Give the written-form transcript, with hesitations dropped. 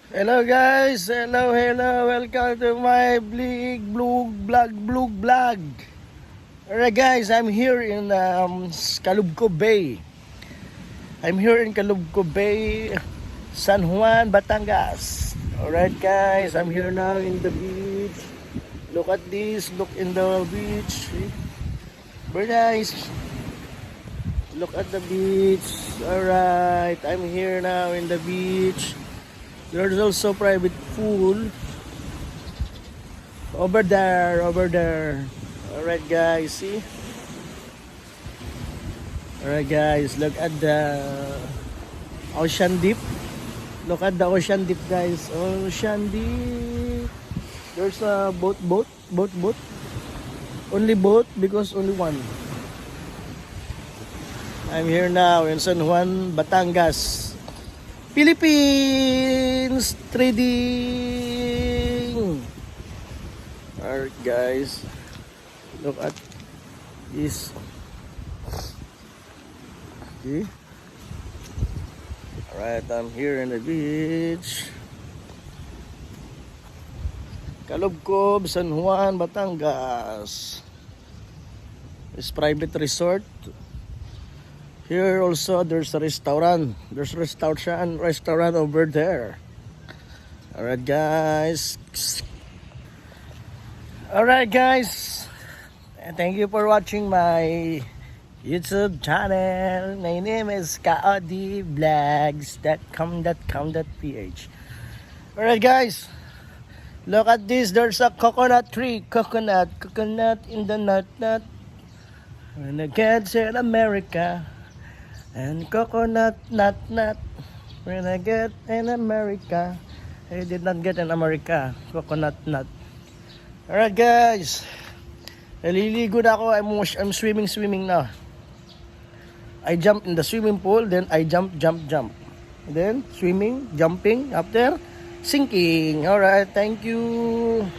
Hello guys, hello, welcome to my vlog. Alright guys, I'm here in Calubco Bay. San Juan, Batangas. Alright guys, I'm here now in the beach. Look at this, look in the beach. Very nice. Look at the beach. Alright, I'm here now in the beach. There's also private pool over there. Alright guys, see? Alright guys, look at the ocean deep. Look at the ocean deep guys. Ocean deep. There's a boat. Only boat because only one. I'm here now in San Juan, Batangas, Philippines trading. Alright guys, look at this. Okay. Alright, I'm here in the beach. Calubco, San Juan, Batangas. It's private resort. Here also there's a restaurant. There's a restaurant over there. Alright guys. Thank you for watching my YouTube channel. My name is kaodivlogs.com.ph. Alright guys. Look at this. There's a coconut tree. Coconut in the nut. When I get in America. And coconut nut. When I get in America. I did not get in America. Coconut nut. Alright guys. Naliligo na ako. I'm swimming now. I jump in the swimming pool. Then I jump. Then swimming, jumping. After sinking. Alright, thank you.